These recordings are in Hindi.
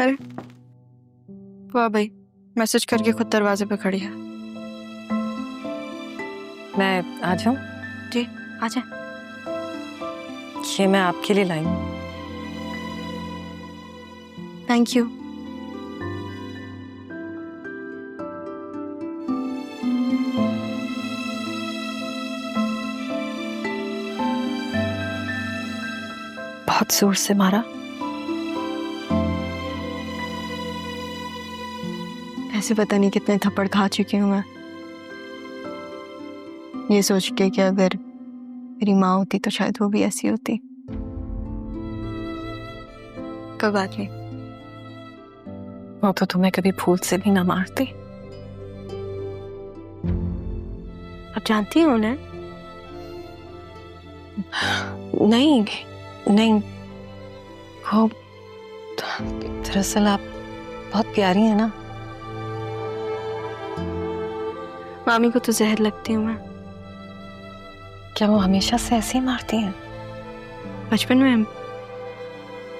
अरे वाह भाई, मैसेज करके खुद दरवाजे पे खड़ी है। मैं आ जाऊं? जी आ जाए। ये मैं आपके लिए लाई हूँ। Thank you. बहुत जोर से मारा। ऐसे पता नहीं कितने थप्पड़ खा चुकी हूँ मैं, ये सोच के कि अगर मेरी माँ होती तो शायद वो भी ऐसी होती। कोई बात नहीं, वो तो तुम्हें कभी भूल से भी ना मारती। आप जानती हो उन्हें? नहीं नहीं, वो दरअसल आप बहुत प्यारी है ना। मामी को तो जहर लगती हूँ मैं। क्या वो हमेशा से ऐसे ही मारती हैं? बचपन में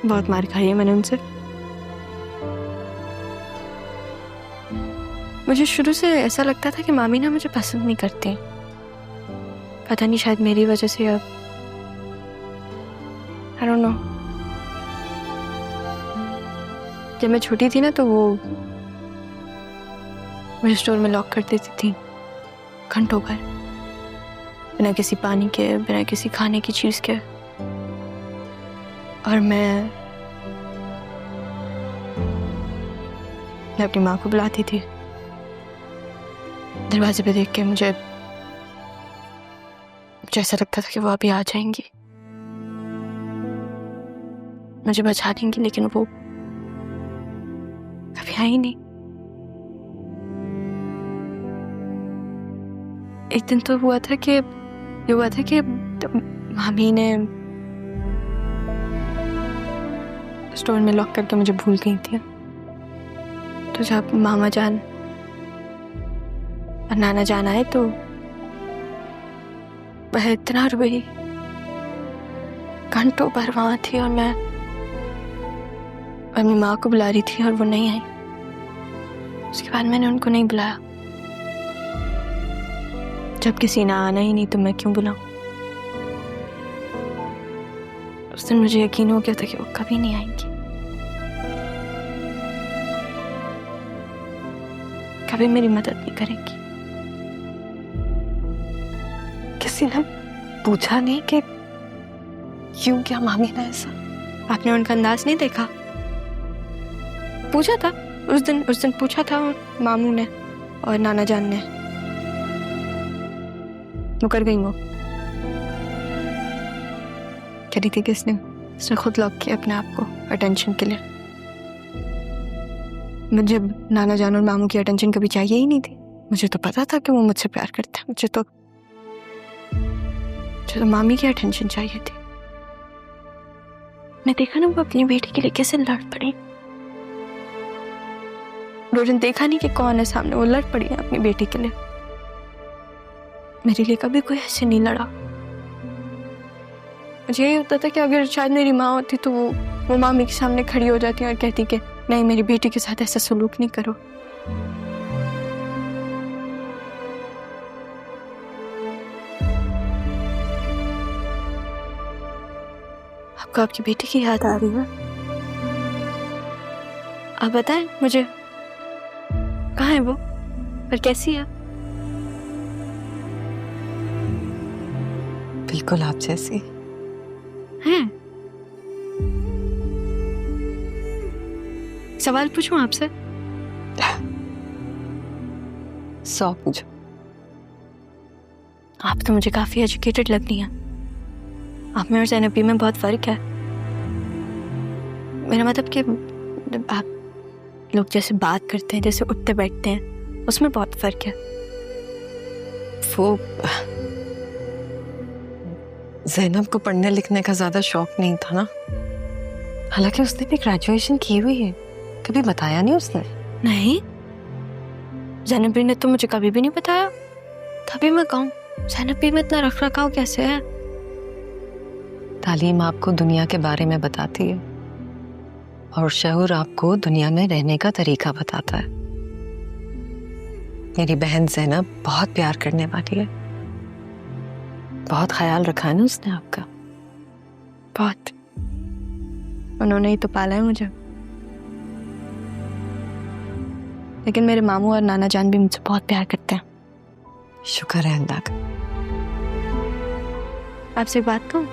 बहुत मार खाई है मैंने उनसे। मुझे शुरू से ऐसा लगता था कि मामी ना मुझे पसंद नहीं करती। पता नहीं, शायद मेरी वजह से, अब आई डोंट नो। जब मैं छोटी थी ना तो वो मुझे स्टोर में लॉक कर देती थी घंटों भर, बिना किसी पानी के, बिना किसी खाने की चीज के। और मैं अपनी माँ को बुलाती थी। दरवाजे पे देख के मुझे ऐसा लगता था कि वो अभी आ जाएंगी, मुझे बचा देंगी, लेकिन वो कभी आई नहीं। एक दिन तो हुआ था कि मामी ने स्टोर में लॉक करके मुझे भूल गई थी। तो जब मामा जान और नाना जान आए तो वह इतना रोई, घंटों भर वहां थी, और मैं अपनी माँ को बुला रही थी और वो नहीं आई। उसके बाद मैंने उनको नहीं बुलाया। जब किसी ने आना ही नहीं तो मैं क्यों बुलाऊं? उस दिन मुझे यकीन हो गया था कि वो कभी नहीं आएंगी, कभी मेरी मदद नहीं करेंगी। किसी ने पूछा नहीं कि क्यों, क्या मामी ने ऐसा? आपने उनका अंदाज नहीं देखा? पूछा था उस दिन पूछा था मामू ने और नाना जान ने। मुकर गई वो। कह रही थी कि इसने खुद लॉक किया अपने आप को अटेंशन के लिए। मुझे नाना जान और मामू की अटेंशन कभी चाहिए ही नहीं थी। मुझे तो पता था कि वो मुझसे प्यार करते हैं। मुझे तो मामी की अटेंशन चाहिए थी। मैं देखा ना वो अपनी बेटी के लिए कैसे लड़ पड़ी। रोजन देखा नहीं कि कौन है सामने, वो लड़ पड़ी है अपनी बेटी के लिए। मेरे लिए कभी कोई ऐसे नहीं लड़ा। मुझे यही होता था कि अगर शायद मेरी माँ होती तो वो मामी के सामने खड़ी हो जाती और कहती कि नहीं, मेरी बेटी के साथ ऐसा सलूक नहीं करो। आपको आपकी बेटी की याद आ रही है? आप बताएं मुझे, कहाँ है वो और कैसी है? बिल्कुल आप जैसी हैं? सवाल पूछूं आपसे? 100 पूछो। आप तो मुझे काफी एजुकेटेड लग रही हैं। आप में और ज़ैनबी में बहुत फर्क है। मेरा मतलब कि आप लोग जैसे बात करते हैं, जैसे उठते बैठते हैं, उसमें बहुत फर्क है। वो ज़ैनब को पढ़ने लिखने का ज्यादा शौक नहीं था ना। हालांकि उसने भी ग्रेजुएशन की हुई है, कभी बताया नहीं उसने। नहीं, ज़ैनबी ने तो मुझे कभी भी नहीं बताया। तभी मैं कहूँ ज़ैनबी में इतना रख रखाव कैसे है? तालीम आपको दुनिया के बारे में बताती है, और शऊर आपको दुनिया में रहने का तरीका बताता है। मेरी बहन ज़ैनब बहुत प्यार करने वाली है, बहुत ख्याल रखा है ना उसने आपका। बहुत। उन्होंने ही तो पाला है मुझे। लेकिन मेरे मामू और नाना जान भी मुझसे बहुत प्यार करते हैं। शुक्र है अल्लाह का। आपसे एक बात कहूं?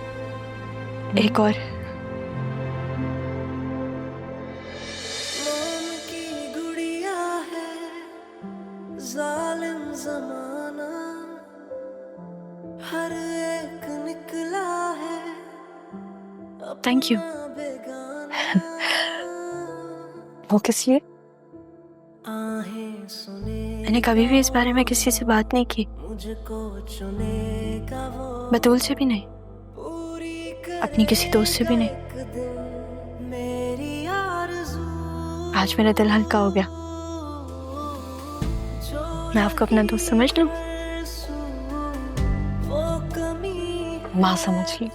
एक और। जालिम ज़माना हर एक निकला है। Thank you. वो किस लिए? मैंने कभी भी इस बारे में किसी से बात नहीं की, बतूल से भी नहीं, अपनी किसी दोस्त से भी नहीं। आज मेरा दिल हल्का हो गया। मैं आपको अपना दोस्त समझ लूं? माँ समझ ली।